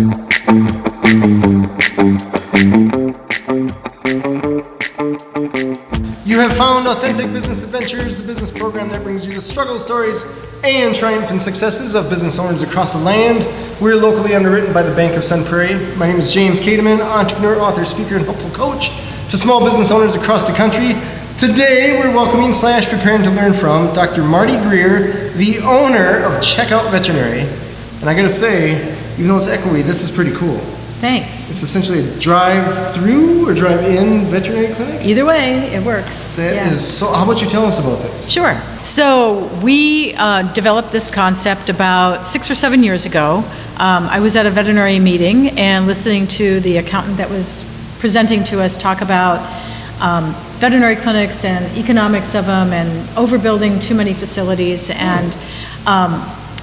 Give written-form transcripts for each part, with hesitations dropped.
You have found Authentic Business Adventures, the business program that brings you the struggle stories and triumphant successes of business owners across the land. We're locally underwritten by the Bank of Sun Prairie. My name is James Kateman, entrepreneur, author, speaker, and hopeful coach to small business owners across the country. Today, we're welcoming / preparing to learn from Dr. Marty Greer, the owner of Checkout Veterinary. And I gotta say, even though it's echoey, this is pretty cool. Thanks. It's essentially a drive-through or drive-in veterinary clinic? Either way, it works. That is so. How about you tell us about this? Sure. So we developed this concept about 6 or 7 years ago. I was at a veterinary meeting and listening to the accountant that was presenting to us talk about veterinary clinics and economics of them and overbuilding too many facilities, and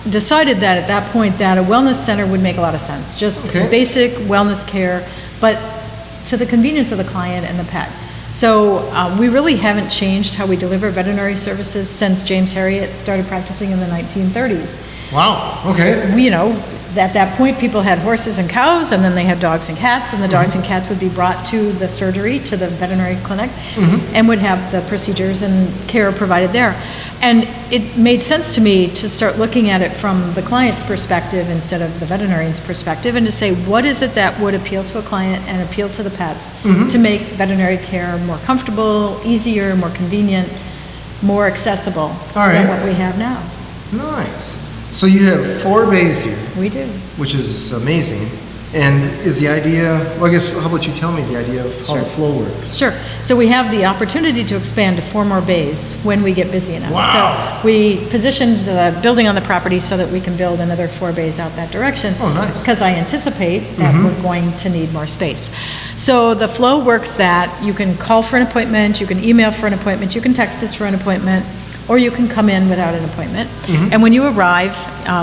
decided that at that point that a wellness center would make a lot of sense. Just basic wellness care, but to the convenience of the client and the pet. So we really haven't changed how we deliver veterinary services since James Herriot started practicing in the 1930s. Wow, okay. At that point, people had horses and cows, and then they had dogs and cats, and the dogs and cats would be brought to the surgery, to the veterinary clinic, and would have the procedures and care provided there. And it made sense to me to start looking at it from the client's perspective instead of the veterinarian's perspective, and to say, what is it that would appeal to a client and appeal to the pets to make veterinary care more comfortable, easier, more convenient, more accessible than what we have now. Nice. So you have 4 bays here. We do. Which is amazing. And is the idea, well, I guess, how about you tell me the idea of how the flow works? Sure. So we have the opportunity to expand to 4 more bays when we get busy enough. Wow. So we positioned the building on the property so that we can build another 4 bays out that direction. Oh, nice. Because I anticipate that we're going to need more space. So the flow works that you can call for an appointment, you can email for an appointment, you can text us for an appointment, or you can come in without an appointment. And when you arrive,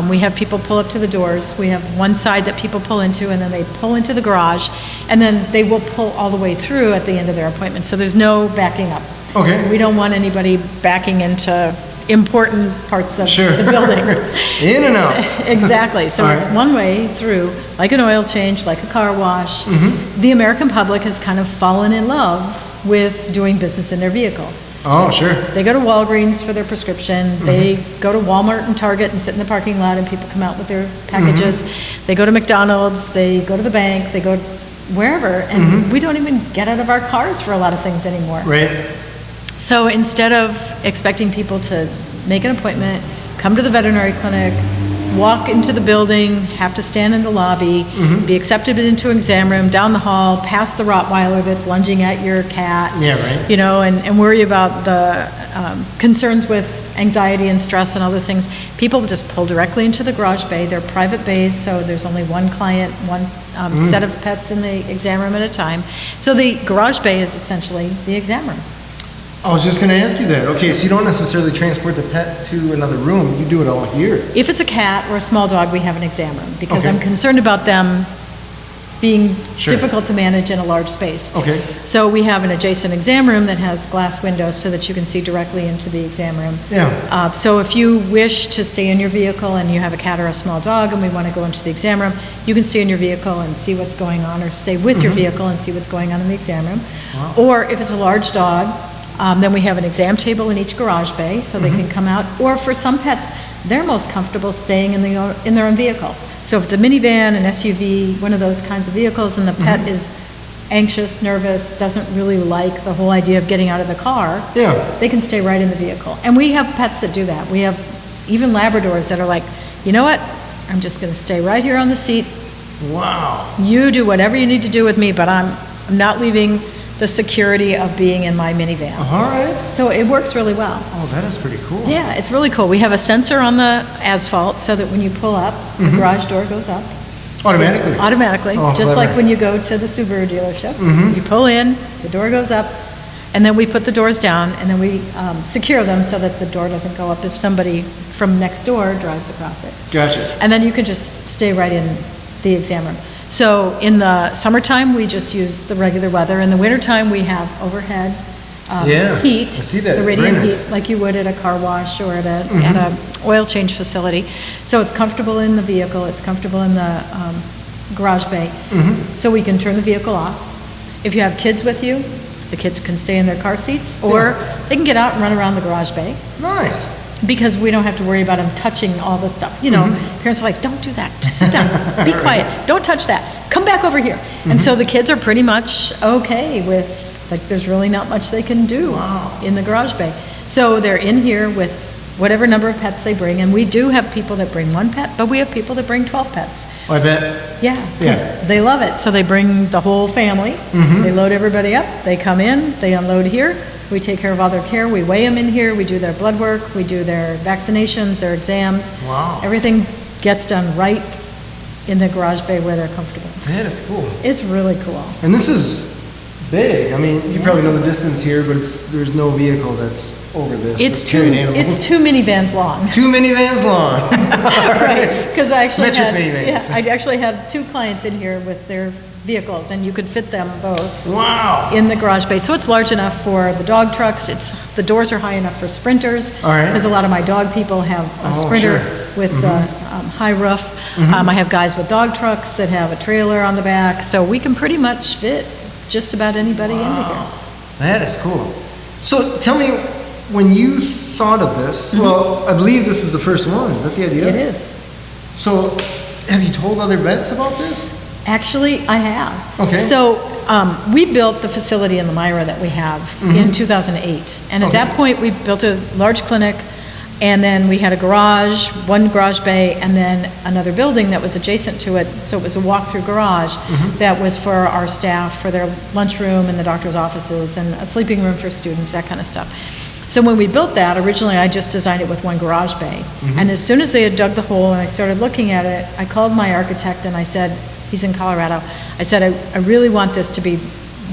we have people pull up to the doors. We have one side that people pull into, and then they pull into the garage, and then they will pull all the way through at the end of their appointment. So there's no backing up. Okay. We don't want anybody backing into important parts of the building. In and out. Exactly. So it's one way through, like an oil change, like a car wash. The American public has kind of fallen in love with doing business in their vehicle. Oh, sure. They go to Walgreens for their prescription. They go to Walmart and Target and sit in the parking lot, and people come out with their packages. They go to McDonald's. They go to the bank. They go wherever, and we don't even get out of our cars for a lot of things anymore. Right. So instead of expecting people to make an appointment, come to the veterinary clinic, walk into the building, have to stand in the lobby, be accepted into an exam room, down the hall, past the Rottweiler that's lunging at your cat. Yeah, right. And worry about the concerns with anxiety and stress and all those things. People just pull directly into the garage bay. They're private bays, so there's only one client, one set of pets in the exam room at a time. So the garage bay is essentially the exam room. I was just going to ask you that. Okay, so you don't necessarily transport the pet to another room. You do it all here. If it's a cat or a small dog, we have an exam room, because I'm concerned about them being difficult to manage in a large space. Okay. So we have an adjacent exam room that has glass windows so that you can see directly into the exam room. Yeah. So if you wish to stay in your vehicle and you have a cat or a small dog and we want to go into the exam room, you can stay in your vehicle and see what's going on, or stay with your vehicle and see what's going on in the exam room. Wow. Or if it's a large dog, then we have an exam table in each garage bay so they can come out. Or for some pets, they're most comfortable staying in their own vehicle. So if it's a minivan, an SUV, one of those kinds of vehicles, and the pet is anxious, nervous, doesn't really like the whole idea of getting out of the car, they can stay right in the vehicle. And we have pets that do that. We have even Labradors that are like, you know what, I'm just going to stay right here on the seat. Wow. You do whatever you need to do with me, but I'm not leaving the security of being in my minivan. All right. So it works really well. Oh, that is pretty cool. Yeah, it's really cool. We have a sensor on the asphalt so that when you pull up, the garage door goes up. Automatically? So, automatically. Oh, just clever. like when you go to the Subaru dealership. You pull in, the door goes up, and then we put the doors down, and then we secure them so that the door doesn't go up if somebody from next door drives across it. Gotcha. And then you can just stay right in the exam room. So in the summertime, we just use the regular weather. In the wintertime, we have overhead heat. I see that. The radiant Very nice. heat, like you would at a car wash or at a oil change facility. So it's comfortable in the vehicle. It's comfortable in the garage bay. So we can turn the vehicle off. If you have kids with you, the kids can stay in their car seats, or they can get out and run around the garage bay. Nice. Because we don't have to worry about them touching all the stuff. You know, parents are like, don't do that, just sit down, be quiet, don't touch that, come back over here. And so the kids are pretty much okay with, like, there's really not much they can do in the garage bay. So they're in here with whatever number of pets they bring, and we do have people that bring 1 pet, but we have people that bring 12 pets. I bet. Yeah, 'cause they love it. So they bring the whole family, they load everybody up, they come in, they unload here, we take care of all their care, we weigh them in here, we do their blood work, we do their vaccinations, their exams. Wow. Everything gets done right in the garage bay where they're comfortable. That is cool. It's really cool. And this is big. I mean, you probably know the distance here, but there's no vehicle that's over this. It's carrying animals. it's 2 minivans long. 2 minivans long. Right, because I actually Metric had, minivans. I actually had 2 clients in here with their vehicles, and you could fit them both Wow. in the garage bay. So it's large enough for the dog trucks. The doors are high enough for sprinters. All right. Because a lot of my dog people have a Oh, sprinter sure. with the high roof. I have guys with dog trucks that have a trailer on the back. So we can pretty much fit just about anybody into here. That is cool. So tell me, when you thought of this, well, I believe this is the first one. Is that the idea? It is. So have you told other vets about this? Actually, I have. Okay. So we built the facility in Lamira that we have in 2008. And at that point, we built a large clinic, and then we had a garage, 1 garage bay, and then another building that was adjacent to it. So it was a walk-through garage that was for our staff, for their lunchroom and the doctor's offices, and a sleeping room for students, that kind of stuff. So when we built that, originally I just designed it with 1 garage bay. And as soon as they had dug the hole and I started looking at it, I called my architect and I said, he's in Colorado, I said, I really want this to be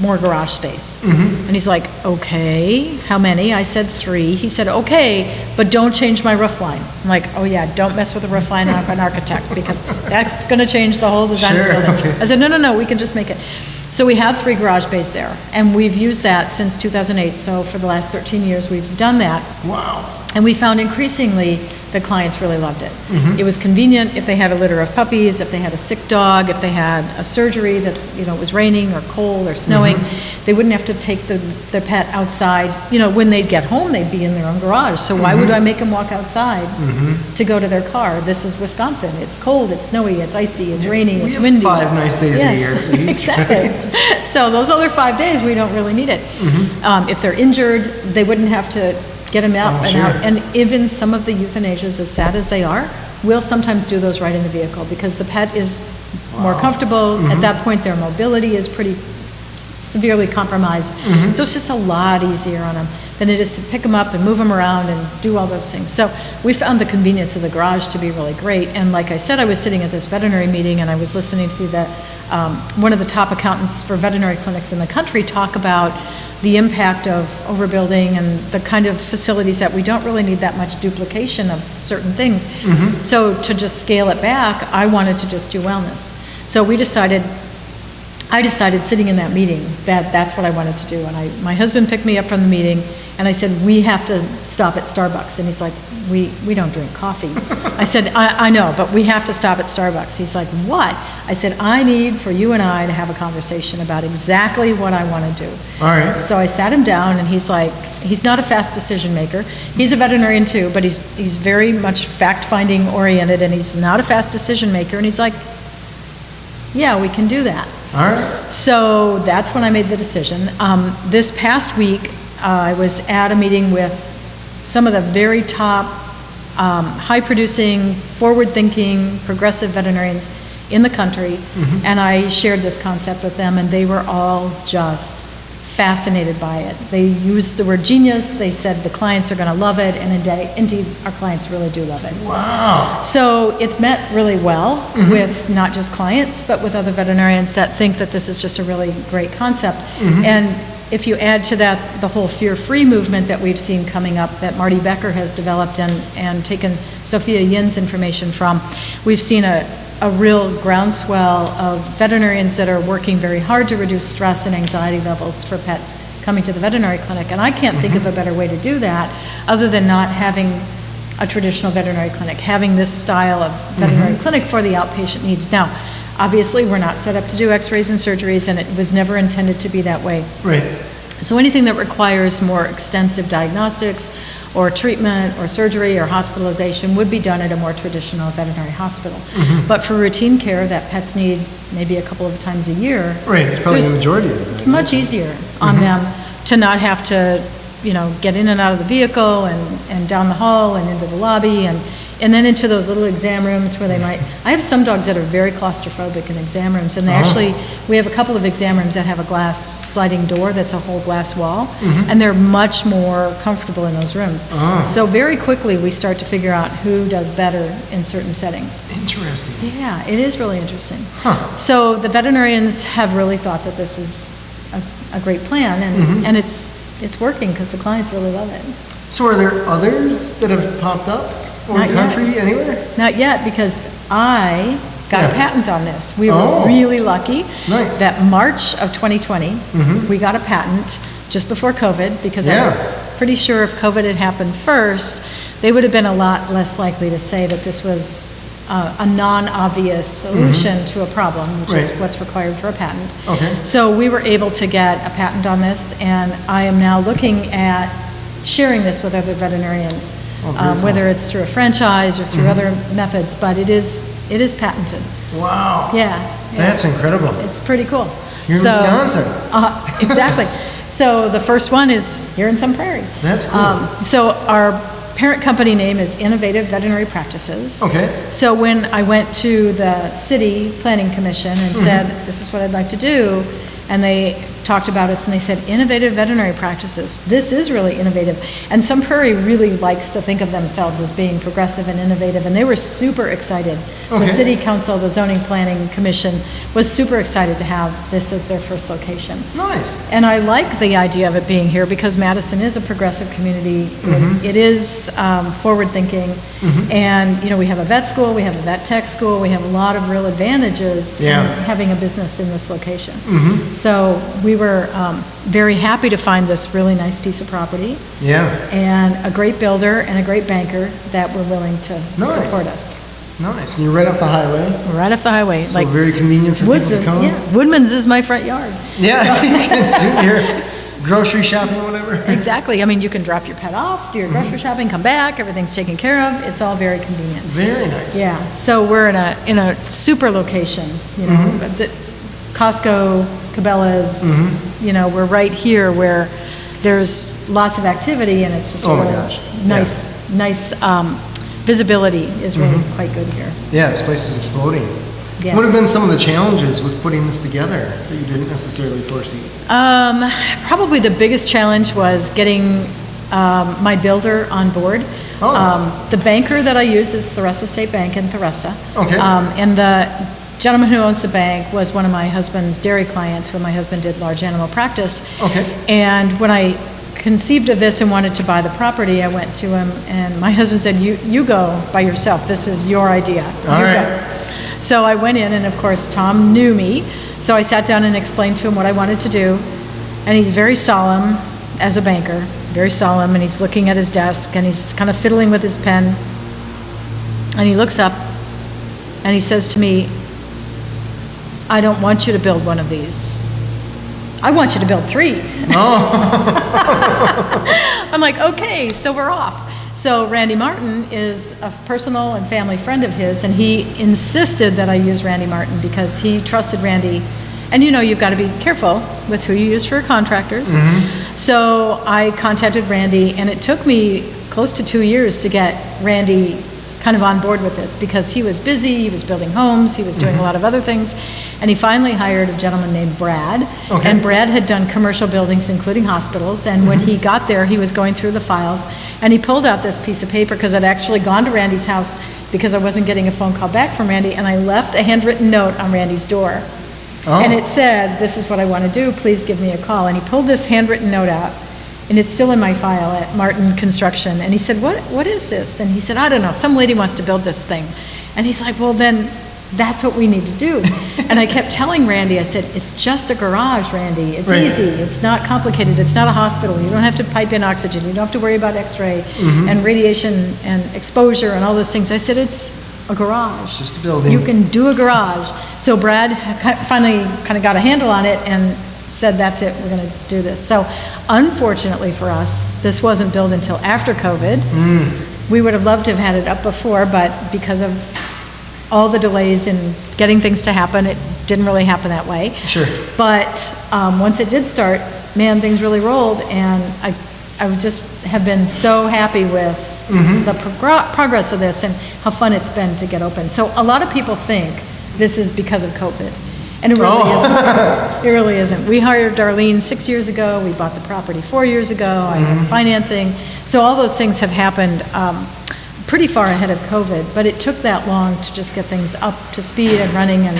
more garage space. And he's like, okay, how many? I said 3. He said, okay, but don't change my roof line. I'm like, oh yeah, don't mess with the roof line. I'm an architect, because that's going to change the whole design of the building. Okay. I said, no, we can just make it. So we have 3 garage bays there, and we've used that since 2008. So for the last 13 years, we've done that. Wow. And we found increasingly the clients really loved it. It was convenient if they had a litter of puppies, if they had a sick dog, if they had a surgery that, you know, it was raining or cold or snowing. They wouldn't have to take the pet outside. You know, when they'd get home, they'd be in their own garage. So why would I make them walk outside to go to their car? This is Wisconsin. It's cold, it's snowy, it's icy, it's rainy, it's windy. 5 nice days a year. At least, Exactly. So those other 5 days, we don't really need it. If they're injured, they wouldn't have to get them up and out. And even some of the euthanasias, as sad as they are, we'll sometimes do those right in the vehicle, because the pet is more comfortable. At that point, their mobility is pretty severely compromised. So it's just a lot easier on them than it is to pick them up and move them around and do all those things. So we found the convenience of the garage to be really great. And like I said, I was sitting at this veterinary meeting and I was listening to one of the top accountants for veterinary clinics in the country talk about the impact of overbuilding and the kind of facilities that we don't really need that much duplication of certain things. So to just scale it back, I wanted to just do wellness. So I decided sitting in that meeting that that's what I wanted to do. And my husband picked me up from the meeting and I said, we have to stop at Starbucks. And he's like, we don't drink coffee. I said, I know, but we have to stop at Starbucks. He's like, what? I said, I need for you and I to have a conversation about exactly what I want to do. All right. So I sat him down and he's like, he's not a fast decision maker. He's a veterinarian too, but he's very much fact-finding oriented, and he's not a fast decision maker. And he's like, yeah, we can do that. All right. So that's when I made the decision. This past week, I was at a meeting with some of the very top, high-producing, forward-thinking, progressive veterinarians in the country, and I shared this concept with them, and they were all just fascinated by it. They used the word genius. They said the clients are going to love it, and indeed, our clients really do love it. Wow. So it's met really well with not just clients, but with other veterinarians that think that this is just a really great concept. And if you add to that the whole fear-free movement that we've seen coming up, that Marty Becker has developed and taken Sophia Yin's information from, we've seen a real groundswell of veterinarians that are working very hard to reduce stress and anxiety levels for pets coming to the veterinary clinic. And I can't think of a better way to do that other than not having a traditional veterinary clinic, having this style of veterinary clinic for the outpatient needs. Now, Obviously, we're not set up to do x-rays and surgeries, and it was never intended to be that way. Right. So anything that requires more extensive diagnostics or treatment or surgery or hospitalization would be done at a more traditional veterinary hospital. But for routine care that pets need maybe a couple of times a year, Right, it's probably the majority of it. it's much easier on them to not have to, get in and out of the vehicle and down the hall and into the lobby and then into those little exam rooms where I have some dogs that are very claustrophobic in exam rooms, and we have a couple of exam rooms that have a glass sliding door that's a whole glass wall, and they're much more comfortable in those rooms. So very quickly we start to figure out who does better in certain settings. Interesting. Yeah, it is really interesting. So the veterinarians have really thought that this is a great plan, and it's working because the clients really love it. So are there others that have popped up over Not the yet. country anywhere? Not yet, because I got a Yeah. patent on this. We were really lucky Nice. that March of 2020, we got a patent just before COVID, because I'm pretty sure if COVID had happened first, they would have been a lot less likely to say that this was a non-obvious solution to a problem, which is Right. what's required for a patent. Okay. So we were able to get a patent on this, and I am now looking at sharing this with other veterinarians, whether it's through a franchise or through other methods, but it is patented. Wow. Yeah. That's incredible. It's pretty cool. Here in Wisconsin. Exactly. So the first one is here in Sun Prairie. That's cool. So our parent company name is Innovative Veterinary Practices. Okay. So when I went to the city planning commission and said, this is what I'd like to do, and they talked about us and they said, innovative veterinary practices. This is really innovative. And Sun Prairie really likes to think of themselves as being progressive and innovative, and they were super excited. The city council, the zoning planning commission was super excited to have this as their first location. Nice. And I like the idea of it being here because Madison is a progressive community. It is forward-thinking. And, we have a vet school, we have a vet tech school, we have a lot of real advantages in having a business in this location. So we were very happy to find this really nice piece of property. Yeah. And a great builder and a great banker that were willing to support us. Nice. And you're right off the highway. We're right off the highway. So very convenient for people to come. Woodman's is my front yard. Yeah, you can do your grocery shopping, whatever. Exactly. I mean, you can drop your pet off, do your grocery shopping, come back, everything's taken care of. It's all very convenient. Very nice. Yeah. So we're in a super location, the Costco, Cabela's, we're right here where there's lots of activity and it's just nice visibility is really quite good here. Yeah, this place is exploding. Yes. What have been some of the challenges with putting this together that you didn't necessarily foresee? Probably the biggest challenge was getting my builder on board. The banker that I use is Theresa State Bank in Theresa. Okay. And the gentleman who owns the bank was one of my husband's dairy clients when my husband did large animal practice. Okay. And when I conceived of this and wanted to buy the property, I went to him and my husband said, you go by yourself. This is your idea. All right. Go. So I went in and of course Tom knew me. So I sat down and explained to him what I wanted to do. And he's very solemn as a banker, very solemn, and he's looking at his desk and he's kind of fiddling with his pen. And he looks up and he says to me, I don't want you to build one of these. I want you to build 3. I'm like, okay, so we're off. So Randy Martin is a personal and family friend of his, and he insisted that I use Randy Martin because he trusted Randy. And you've got to be careful with who you use for contractors. So I contacted Randy, and it took me close to 2 years to get Randy kind of on board with this because he was busy, he was building homes, he was doing a lot of other things, and he finally hired a gentleman named Brad. Okay. And Brad had done commercial buildings, including hospitals, and when he got there, he was going through the files, and he pulled out this piece of paper because I'd actually gone to Randy's house because I wasn't getting a phone call back from Randy, and I left a handwritten note on Randy's door. And it said, this is what I want to do, please give me a call. And he pulled this handwritten note out, and it's still in my file at Martin Construction. And he said, what is this? And he said, I don't know, some lady wants to build this thing. And he's like, well, then that's what we need to do. And I kept telling Randy, I said, it's just a garage, Randy. It's easy. It's not complicated. It's not a hospital. You don't have to pipe in oxygen. You don't have to worry about x-ray and radiation and exposure and all those things. I said, it's a garage. It's just a building. You can do a garage. So Brad finally kind of got a handle on it and said, that's it, we're going to do this. So unfortunately for us, this wasn't built until after COVID. We would have loved to have had it up before, but because of all the delays in getting things to happen, it didn't really happen that way. Sure. But once it did start, man, things really rolled, and I would just have been so happy with the progress of this and how fun it's been to get open. So a lot of people think this is because of COVID, and it really isn't. It really isn't. We hired Darlene 6 years ago. We bought the property 4 years ago. I had financing. So all those things have happened pretty far ahead of COVID, but it took that long to just get things up to speed and running and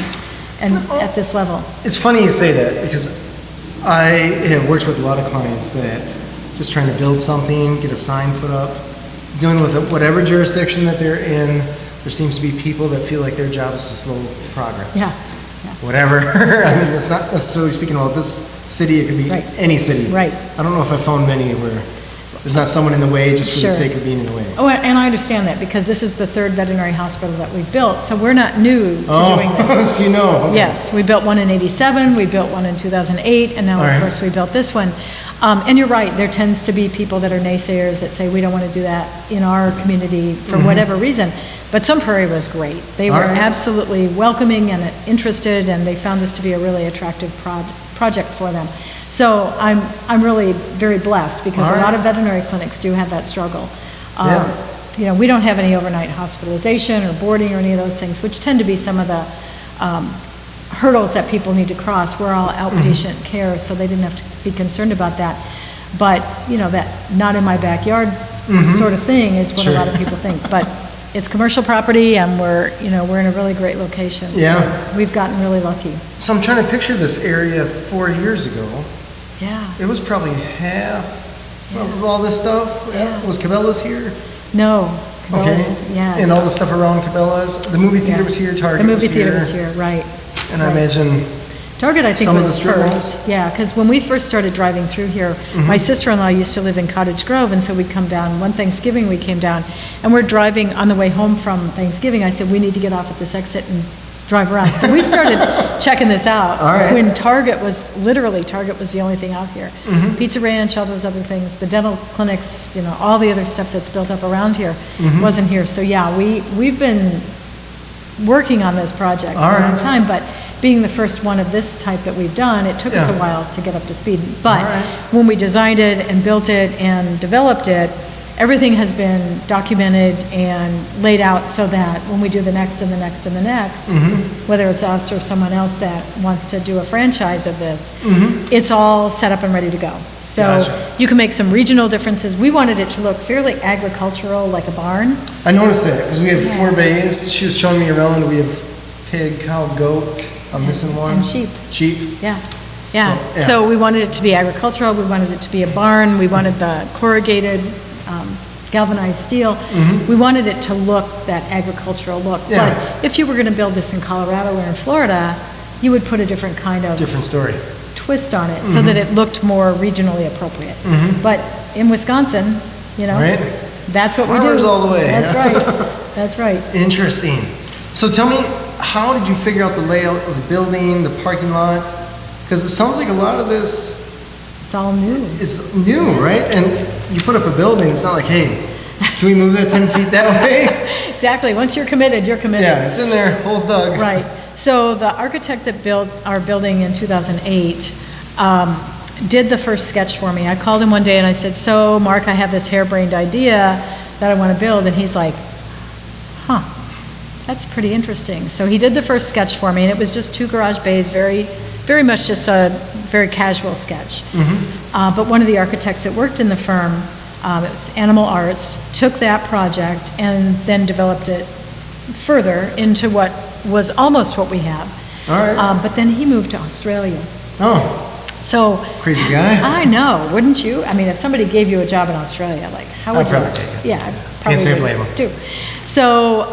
at this level. It's funny you say that, because I have worked with a lot of clients that just trying to build something, get a sign put up, dealing with whatever jurisdiction that they're in. There seems to be people that feel like their job is to slow progress. Yeah. Whatever. I mean, it's not necessarily speaking about this city, it could be any city. Right. I don't know if I found many where there's not someone in the way just for the sake of being in the way. Oh, and I understand that, because this is the third veterinary hospital that we've built, so we're not new to doing this. So you know. Okay. Yes, we built one in '87, we built one in 2008, and now, of course, we built this one. And you're right, there tends to be people that are naysayers that say we don't want to do that in our community for whatever reason. But Sun Prairie was great. They were absolutely welcoming and interested, and they found this to be a really attractive project for them. So I'm really very blessed, because a lot of veterinary clinics do have that struggle. You know, we don't have any overnight hospitalization or boarding or any of those things, which tend to be some of the hurdles that people need to cross. We're all outpatient care, so they didn't have to be concerned about that. But, you know, that not in my backyard sort of thing is what a lot of people think. But it's commercial property, and we're in a really great location. Yeah. So we've gotten really lucky. So I'm trying to picture this area 4 years ago. Yeah. It was probably half of all this stuff. Yeah. Was Cabela's here? No. Okay. Cabela's, yeah. And all the stuff around Cabela's. The movie theater was here. Target was here. The movie theater was here, right. And I imagine Target, I think, some of was the strip first. malls? Yeah, because when we first started driving through here, my sister-in-law used to live in Cottage Grove, and so we'd come down. One Thanksgiving, we came down, and we're driving on the way home from Thanksgiving. I said, we need to get off at this exit and drive around. So we started checking this out when Target was the only thing out here. Pizza Ranch, all those other things, the dental clinics, you know, all the other stuff that's built up around here wasn't here. So yeah, we've been working on this project for a long time, but being the first one of this type that we've done, it took us a while to get up to speed. But when we designed it and built it and developed it, everything has been documented and laid out so that when we do the next and the next and the next, whether it's us or someone else that wants to do a franchise of this, it's all set up and ready to go. So you can make some regional differences. We wanted it to look fairly agricultural, like a barn. I noticed that, because we have 4 bays. She was showing me around. We have pig, cow, goat. I'm missing one. And sheep. Sheep. Yeah. So we wanted it to be agricultural. We wanted it to be a barn. We wanted the corrugated galvanized steel. We wanted it to look that agricultural look. But if you were going to build this in Colorado or in Florida, you would put a different kind of story twist on it so that it looked more regionally appropriate. But in Wisconsin, you know, that's what Farmers we do. all the way. That's right. That's right. Interesting. So tell me, how did you figure out the layout of the building, the parking lot? Because it sounds like a lot of this, it's all new. It's new, right? And you put up a building, it's not like, hey, can we move that 10 feet that way? Exactly. Once you're committed, you're committed. Yeah, it's in there, holes dug. Right. So the architect that built our building in 2008 did the first sketch for me. I called him one day and I said, so Mark, I have this harebrained idea that I want to build. And he's like, that's pretty interesting. So he did the first sketch for me, and it was just 2 garage bays, very, very much just a very casual sketch. But one of the architects that worked in the firm, it was Animal Arts, took that project and then developed it further into what was almost what we have. But then he moved to Australia. So crazy guy. I know, wouldn't you? I mean, if somebody gave you a job in Australia, like how would you? I'd probably take it. Yeah, I probably Can't say would blame him. too. So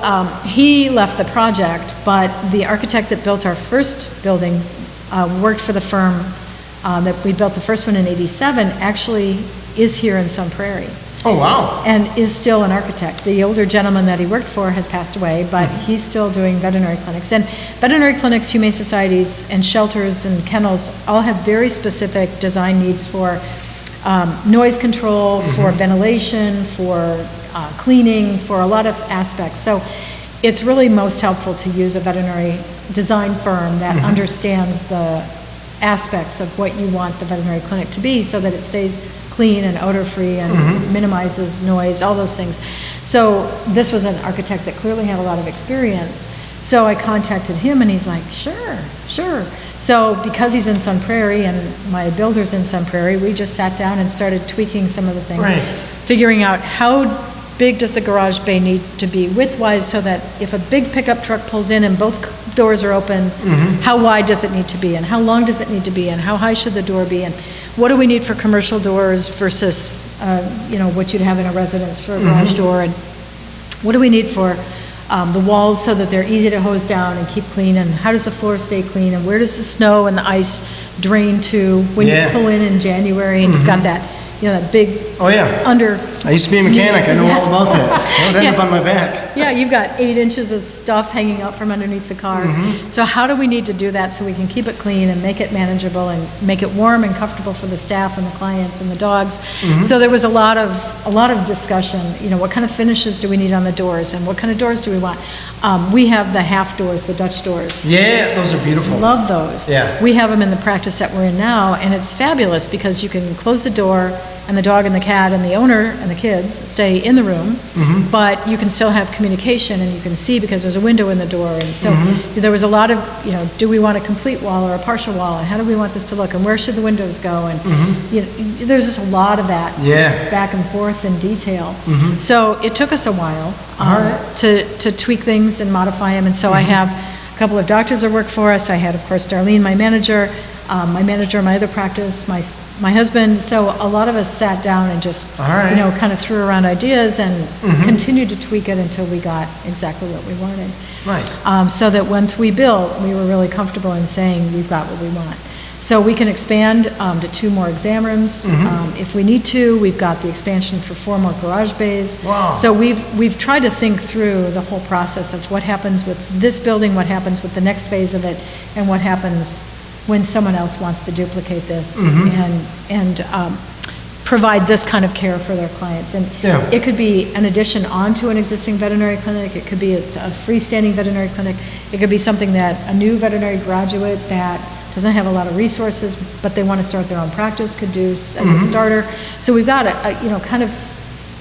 he left the project, but the architect that built our first building worked for the firm that we built the first one in '87. Actually, is here in Sun Prairie. Oh, wow. and is still an architect. The older gentleman that he worked for has passed away, but he's still doing veterinary clinics. And veterinary clinics, humane societies, and shelters and kennels all have very specific design needs for noise control, for ventilation, for cleaning, for a lot of aspects. So it's really most helpful to use a veterinary design firm that understands the aspects of what you want the veterinary clinic to be so that it stays clean and odor-free and minimizes noise, all those things. So this was an architect that clearly had a lot of experience. So I contacted him and he's like, sure. So because he's in Sun Prairie and my builder's in Sun Prairie, we just sat down and started tweaking some of the things. Right. Figuring out how big does the garage bay need to be width-wise so that if a big pickup truck pulls in and both doors are open, how wide does it need to be and how long does it need to be and how high should the door be and what do we need for commercial doors versus, what you'd have in a residence for a garage door, and what do we need for the walls so that they're easy to hose down and keep clean, and how does the floor stay clean, and where does the snow and the ice drain to when you pull in January and you've got that, that big under. I used to be a mechanic. I know all about that. That would end up on my back. Yeah, you've got 8 inches of stuff hanging out from underneath the car. So how do we need to do that so we can keep it clean and make it manageable and make it warm and comfortable for the staff and the clients and the dogs? So there was a lot of discussion. What kind of finishes do we need on the doors and what kind of doors do we want? We have the half doors, the Dutch doors. Yeah, those are beautiful. Love those. Yeah. We have them in the practice that we're in now, and it's fabulous because you can close the door and the dog and the cat and the owner and the kids stay in the room, but you can still have communication and you can see because there's a window in the door. And so there was a lot of, do we want a complete wall or a partial wall, and how do we want this to look, and where should the windows go? And there's just a lot of that back and forth in detail. So it took us a while to tweak things and modify them. And so I have a couple of doctors that work for us. I had, of course, Darlene, my manager, my other practice, my husband. So a lot of us sat down and just, kind of threw around ideas and continued to tweak it until we got exactly what we wanted. Nice. So that once we built, we were really comfortable in saying we've got what we want. So we can expand to 2 more exam rooms if we need to. We've got the expansion for 4 more garage bays. Wow. So we've tried to think through the whole process of what happens with this building, what happens with the next phase of it, and what happens when someone else wants to duplicate this and provide this kind of care for their clients. And it could be an addition onto an existing veterinary clinic. It could be a freestanding veterinary clinic. It could be something that a new veterinary graduate that doesn't have a lot of resources, but they want to start their own practice could do as a starter. So we've got a kind of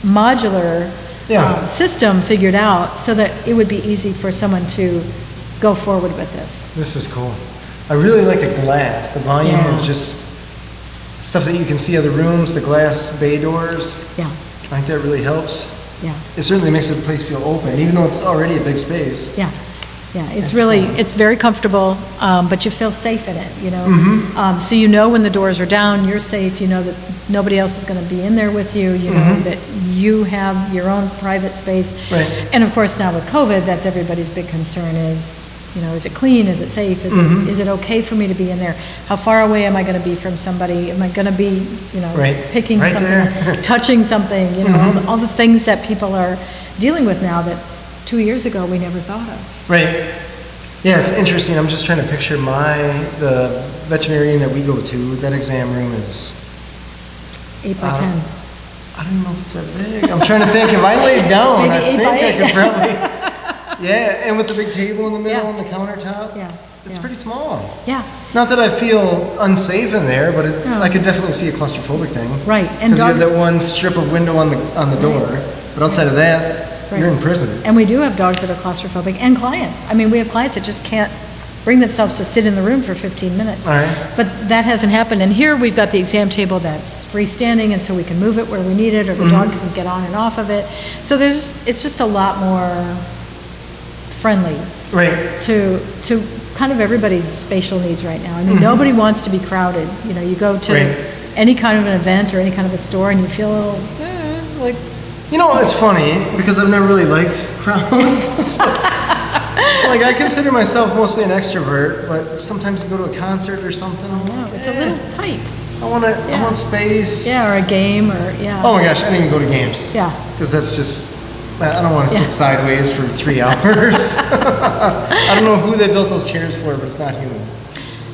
modular system figured out so that it would be easy for someone to go forward with this. This is cool. I really like the glass, the volume of just stuff that you can see other rooms, the glass bay doors. Yeah. I think that really helps. Yeah. It certainly makes the place feel open, even though it's already a big space. Yeah. Yeah, it's very comfortable, but you feel safe in it, So when the doors are down, you're safe, that nobody else is going to be in there with you, know that you have your own private space. Right. And of course now with COVID, that's everybody's big concern is it clean, is it safe, is it okay for me to be in there? How far away am I going to be from somebody? Am I going to be, picking something, touching something, all the things that people are dealing with now that 2 years ago we never thought of. Right. Yeah, it's interesting. I'm just trying to picture the veterinarian that we go to. That exam room is 8 by 10. I don't know if it's that big. I'm trying to think. If I laid down, I think I could probably. Yeah, and with the big table in the middle and the countertop. Yeah. It's pretty small. Yeah. Not that I feel unsafe in there, but I could definitely see a claustrophobic thing. Right. And because you have that one strip of window on the door, but outside of that, you're in prison. And we do have dogs that are claustrophobic, and clients. I mean, we have clients that just can't bring themselves to sit in the room for 15 minutes. All right. But that hasn't happened. And here we've got the exam table that's freestanding, and so we can move it where we need it, or the dog can get on and off of it. So it's just a lot more friendly. Right. To kind of everybody's spatial needs right now. I mean, nobody wants to be crowded. You go to any kind of an event or any kind of a store, and you feel a little like. It's funny because I've never really liked crowds. Like, I consider myself mostly an extrovert, but sometimes you go to a concert or something. It's a little tight. I want space. Yeah, or a game, or, yeah. Oh my gosh, I didn't even go to games. Yeah. Because that's just, I don't want to sit sideways for 3 hours. I don't know who they built those chairs for, but it's not human.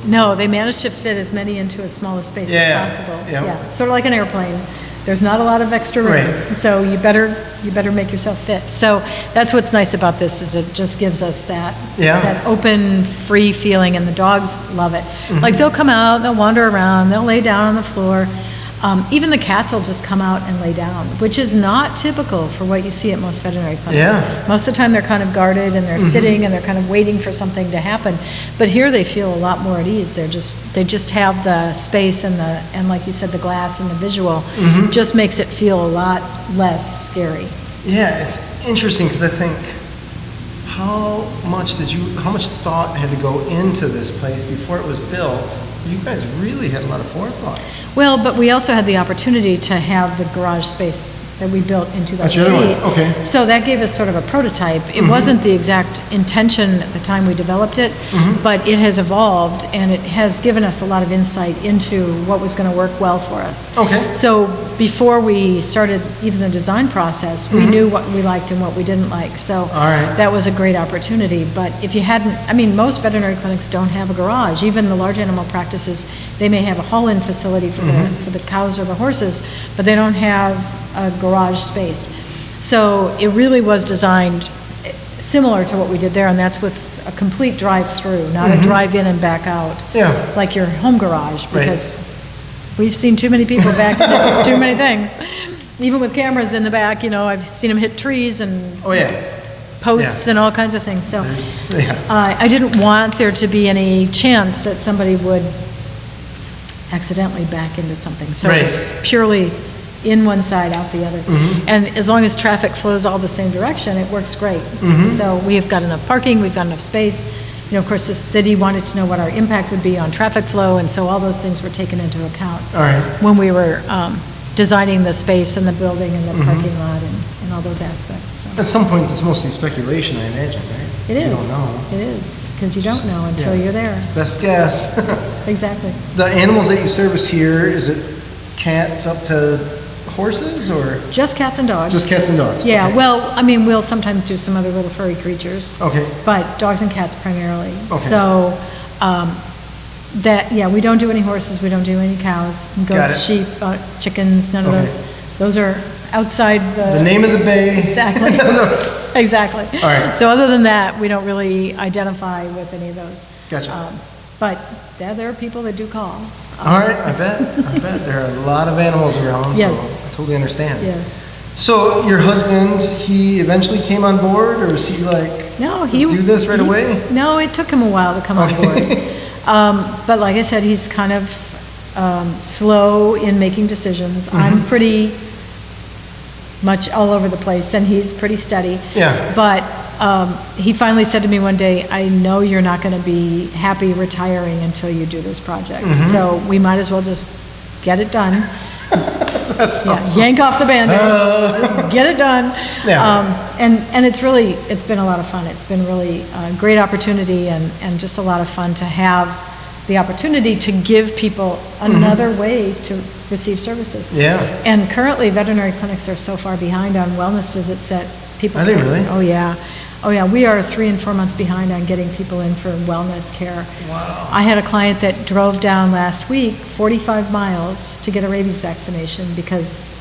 No, they managed to fit as many into as small a space as possible. Yeah. Sort of like an airplane. There's not a lot of extra room, Right. so you better make yourself fit. So that's what's nice about this, is it just gives us that open, free feeling, and the dogs love it. Like, they'll come out, they'll wander around, they'll lay down on the floor. Even the cats will just come out and lay down, which is not typical for what you see at most veterinary clinics. Yeah. Most of the time, they're kind of guarded, and they're sitting, and they're kind of waiting for something to happen. But here, they feel a lot more at ease. They just have the space and like you said, the glass and the visual just makes it feel a lot less scary. Yeah, it's interesting because I think how much thought had to go into this place before it was built? You guys really had a lot of forethought. Well, but we also had the opportunity to have the garage space that we built in 2008. That's the other one, okay. So that gave us sort of a prototype. It wasn't the exact intention at the time we developed it, but it has evolved, and it has given us a lot of insight into what was going to work well for us. Okay. So before we started even the design process, we knew what we liked and what we didn't like. So that was a great opportunity. But if you hadn't, I mean, most veterinary clinics don't have a garage. Even the large animal practices, they may have a haul-in facility for the cows or the horses, but they don't have a garage space. So it really was designed similar to what we did there, and that's with a complete drive-through, not a drive-in and back out, like your home garage, because we've seen too many people back into too many things. Even with cameras in the back, I've seen them hit trees and posts and all kinds of things. So I didn't want there to be any chance that somebody would accidentally back into something. So it's purely in one side, out the other. And as long as traffic flows all the same direction, it works great. So we have got enough parking, we've got enough space. Of course, the city wanted to know what our impact would be on traffic flow, and so all those things were taken into account when we were designing the space and the building and the parking lot and all those aspects. So. At some point, it's mostly speculation, I imagine, right? It is. You don't know. It is, because you don't know until you're there. Best guess. Exactly. The animals that you service here, is it cats up to horses, or? Just cats and dogs. Just cats and dogs? Yeah, okay. well, I mean, we'll sometimes do some other little furry creatures. Okay. But dogs and cats primarily. Okay. So, we don't do any horses, we don't do any cows, goats, sheep, chickens, none of those. Those are outside the name of the bay. Exactly. Exactly. All right. So other than that, we don't really identify with any of those. Gotcha. But there are people that do call. All right, I bet. There are a lot of animals around, so I totally understand. Yes. So your husband, he eventually came on board, or is he like, let's do this right away? No, it took him a while to come on board. But like I said, he's kind of slow in making decisions. I'm pretty much all over the place, and he's pretty steady. Yeah. But he finally said to me one day, I know you're not going to be happy retiring until you do this project. So we might as well just get it done. That's awesome. Yank off the Band-Aid, just get it done. Yeah. And it's been a lot of fun. It's been really a great opportunity, and just a lot of fun to have the opportunity to give people another way to receive services. Yeah. And currently, veterinary clinics are so far behind on wellness visits that people... Are they really? Oh, yeah. Oh, yeah. We are 3 and 4 months behind on getting people in for wellness care. Wow. I had a client that drove down last week 45 miles to get a rabies vaccination because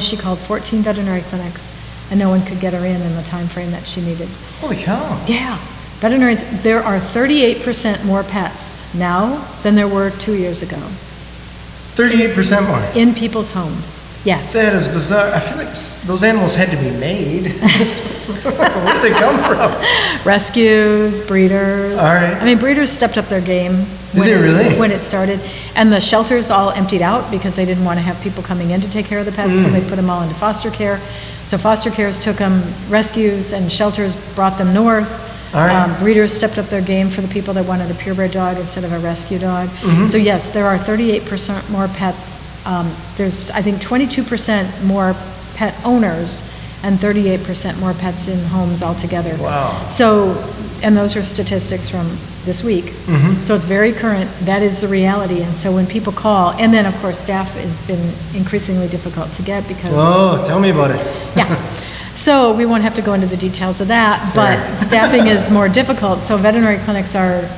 she called 14 veterinary clinics, and no one could get her in the time frame that she needed. Holy cow. Yeah. Veterinarians, there are 38% more pets now than there were 2 years ago. 38% more? In people's homes, yes. That is bizarre. I feel like those animals had to be made. Where did they come from? Rescues, breeders. All right. I mean, breeders stepped up their game. Did they really? When it started. And the shelters all emptied out because they didn't want to have people coming in to take care of the pets, so they put them all into foster care. So foster cares took them, rescues and shelters brought them north. All right. Breeders stepped up their game for the people that wanted a purebred dog instead of a rescue dog. So yes, there are 38% more pets. There's, I think, 22% more pet owners and 38% more pets in homes altogether. Wow. So, and those are statistics from this week. So it's very current. That is the reality. And so when people call, and then of course staff has been increasingly difficult to get because. Oh, tell me about it. Yeah. So we won't have to go into the details of that, but staffing is more difficult. So veterinary clinics are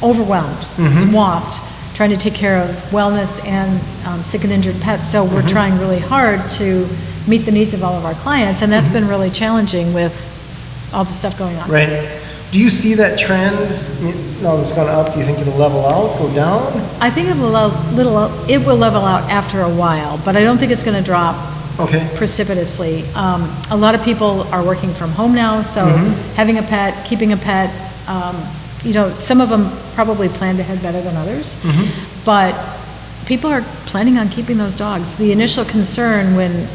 overwhelmed, swamped, trying to take care of wellness and sick and injured pets. So we're trying really hard to meet the needs of all of our clients, and that's been really challenging with all the stuff going on. Right. Do you see that trend? Now it's gone up. Do you think it'll level out, go down? I think it will level out after a while, but I don't think it's going to drop precipitously. A lot of people are working from home now, so having a pet, keeping a pet, you know, some of them probably planned ahead better than others, but people are planning on keeping those dogs. The initial concern when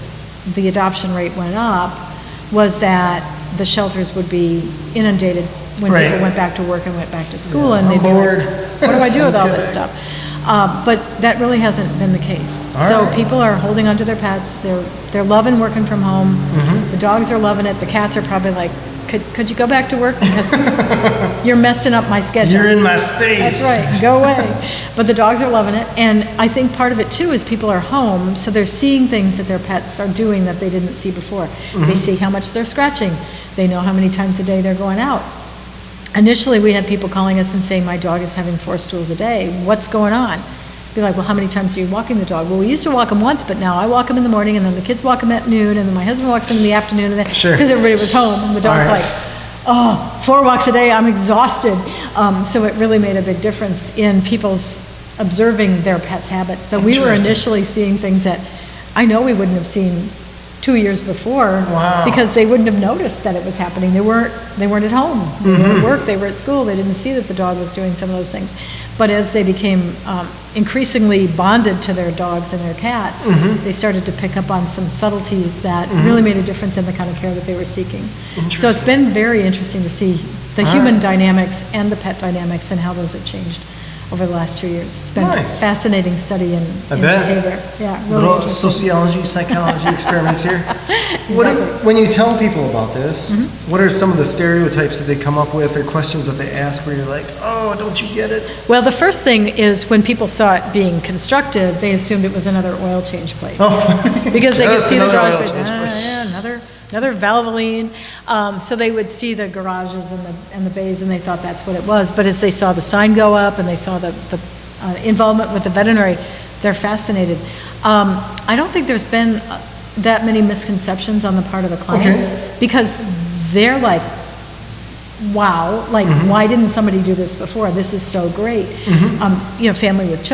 the adoption rate went up was that the shelters would be inundated when people went back to work and went back to school, and they'd be like, what do I do with all this stuff? But that really hasn't been the case. So people are holding onto their pets. They're loving working from home. The dogs are loving it. The cats are probably like, could you go back to work because you're messing up my schedule. You're in my space. That's right, go away. But the dogs are loving it, and I think part of it too is people are home, so they're seeing things that their pets are doing that they didn't see before. They see how much they're scratching. They know how many times a day they're going out. Initially, we had people calling us and saying, my dog is having 4 stools a day. What's going on? Be like, well, how many times are you walking the dog? Well, we used to walk him once, but now I walk him in the morning, and then the kids walk him at noon, and then my husband walks him in the afternoon, and then because everybody was home, and the dog's like, oh, 4 walks a day, I'm exhausted. So it really made a big difference in people's observing their pets' habits. So we were initially seeing things that I know we wouldn't have seen 2 years before because they wouldn't have noticed that it was happening. They weren't at home. They were at work, they were at school. They didn't see that the dog was doing some of those things. But as they became increasingly bonded to their dogs and their cats, they started to pick up on some subtleties that really made a difference in the kind of care that they were seeking. So it's been very interesting to see the human dynamics and the pet dynamics and how those have changed over the last 2 years. It's been a fascinating study in behavior. Yeah, really little sociology, psychology experiments here. When you tell people about this, what are some of the stereotypes that they come up with or questions that they ask where you're like, oh, don't you get it? Well, the first thing is when people saw it being constructed, they assumed it was another oil change place. Because they could see the garage place. Another Valvoline. So they would see the garages and the bays, and they thought that's what it was. But as they saw the sign go up and they saw the involvement with the veterinary, they're fascinated. I don't think there's been that many misconceptions on the part of the clients because they're like, wow, like why didn't somebody do this before? This is so great. You know, family with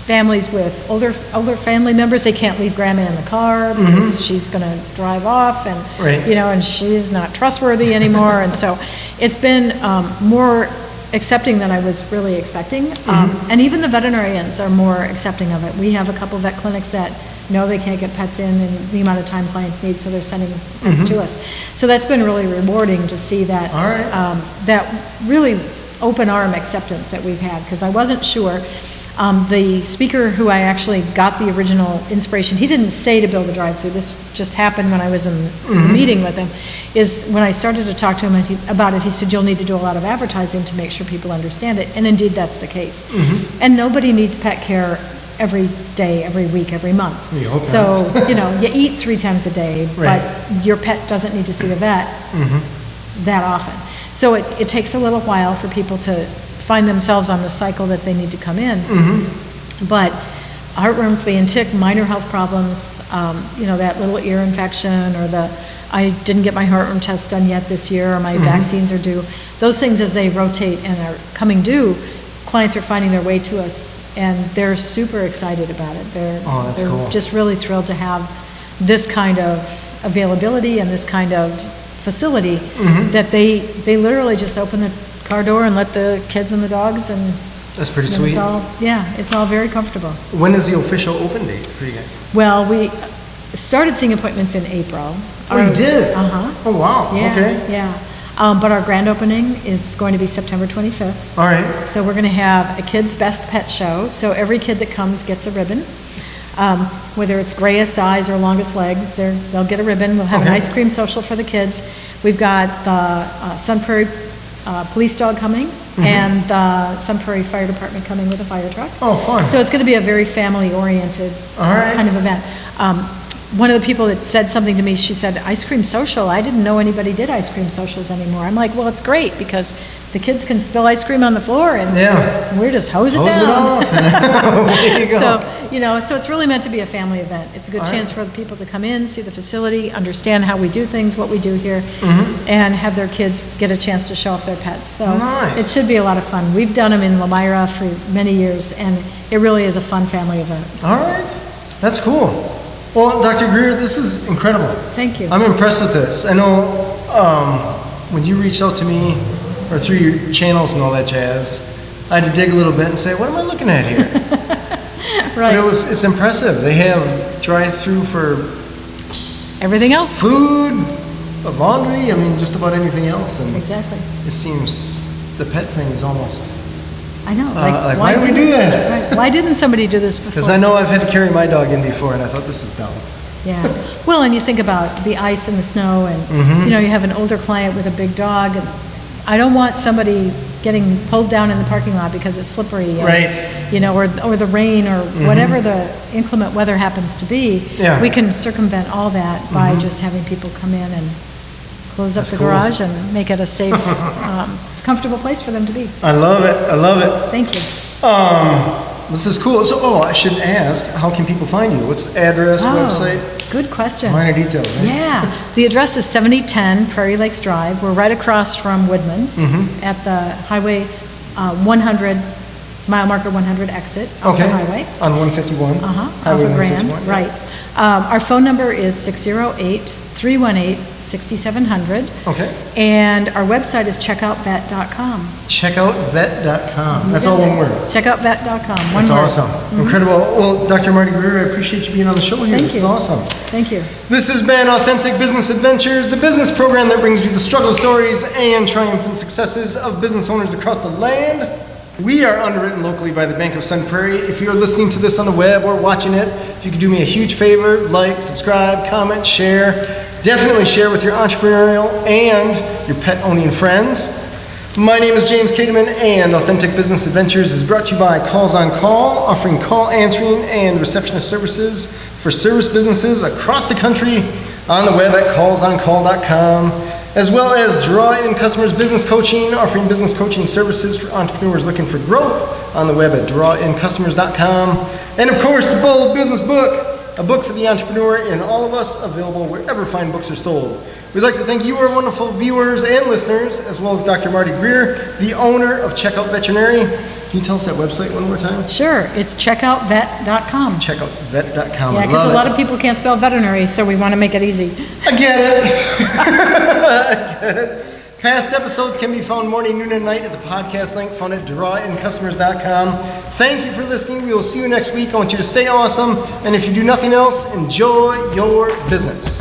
families with older family members, they can't leave grandma in the car because she's going to drive off and you know, and she's not trustworthy anymore. And so it's been more accepting than I was really expecting. And even the veterinarians are more accepting of it. We have a couple vet clinics that know they can't get pets in the amount of time clients need, so they're sending pets to us. So that's been really rewarding to see that that really open arm acceptance that we've had, because I wasn't sure. The speaker who I actually got the original inspiration, he didn't say to build a drive-through, this just happened when I was in the meeting with him, is when I started to talk to him about it, he said, you'll need to do a lot of advertising to make sure people understand it, and indeed that's the case. And nobody needs pet care every day, every week, every month. So, you know, you eat 3 times a day, but your pet doesn't need to see the vet that often. So it takes a little while for people to find themselves on the cycle that they need to come in. But heartworm, flea and tick, minor health problems, you know, that little ear infection, or I didn't get my heartworm test done yet this year, or my vaccines are due. Those things, as they rotate and are coming due, clients are finding their way to us, and they're super excited about it. They're cool. Just really thrilled to have this kind of availability and this kind of facility that they literally just open the car door and let the kids and the dogs, and that's pretty sweet. It's all very comfortable. When is the official open date for you guys? Well, we started seeing appointments in April. Oh, you did? Oh, wow. Yeah, okay. Yeah. But our grand opening is going to be September 25th. All right. So we're going to have a kids' best pet show. So every kid that comes gets a ribbon. Whether it's grayest eyes or longest legs, they'll get a ribbon. We'll have an ice cream social for the kids. We've got the Sun Prairie police dog coming and the Sun Prairie Fire Department coming with a fire truck. Oh, fun. So it's going to be a very family-oriented kind of event. One of the people that said something to me, she said, ice cream social, I didn't know anybody did ice cream socials anymore. I'm like, well, it's great because the kids can spill ice cream on the floor and we're just hose it down. There you go. So it's really meant to be a family event. It's a good chance for the people to come in, see the facility, understand how we do things, what we do here, and have their kids get a chance to show off their pets. So it should be a lot of fun. We've done them in Lamira for many years, and it really is a fun family event. All right. That's cool. Well, Dr. Greer, this is incredible. Thank you. I'm impressed with this. I know when you reached out to me, or through your channels and all that jazz, I had to dig a little bit and say, what am I looking at here? Right. But it's impressive. They have drive-through for everything else. Food, laundry, I mean, just about anything else. And exactly. It seems the pet thing is almost... I know. Why did we do that? Right. Why didn't somebody do this before? Because I know I've had to carry my dog in before, and I thought this is dumb. Yeah. Well, and you think about the ice and the snow, and you have an older client with a big dog, and I don't want somebody getting pulled down in the parking lot because it's slippery, and, or the rain or whatever the inclement weather happens to be. Yeah. We can circumvent all that by just having people come in and close up the garage and make it a safe, comfortable place for them to be. I love it. I love it. Thank you. This is cool. So, I should ask, how can people find you? What's the address, website? Good question. Minor details, right? Yeah. The address is 7010 Prairie Lakes Drive. We're right across from Woodman's at the Highway 100, mile marker 100 exit off the highway. On 151. Alpha Grand, right. Our phone number is 608-318-6700. Okay. And our website is checkoutvet.com. Checkoutvet.com. That's all one word. Checkoutvet.com. That's awesome. Incredible. Well, Dr. Marty Greer, I appreciate you being on the show here. This is awesome. Thank you. This has been Authentic Business Adventures, the business program that brings you the struggle stories and triumphant successes of business owners across the land. We are underwritten locally by the Bank of Sun Prairie. If you're listening to this on the web or watching it, if you could do me a huge favor, like, subscribe, comment, share. Definitely share with your entrepreneurial and your pet-owning friends. My name is James Kateman, and Authentic Business Adventures is brought to you by Calls on Call, offering call answering and receptionist services for service businesses across the country on the web at callsoncall.com, as well as Draw In Customers Business Coaching, offering business coaching services for entrepreneurs looking for growth on the web at drawInCustomers.com. And of course, the Bold Business Book, a book for the entrepreneur in all of us, available wherever fine books are sold. We'd like to thank you, our wonderful viewers and listeners, as well as Dr. Marty Greer, the owner of Checkout Veterinary. Can you tell us that website one more time? Sure, it's checkoutvet.com. Checkoutvet.com. Yeah, because a lot of people can't spell veterinary, so we want to make it easy. I get it. I get it. Past episodes can be found morning, noon, and night at the podcast link found at drawincustomers.com. Thank you for listening. We will see you next week. I want you to stay awesome, and if you do nothing else, enjoy your business.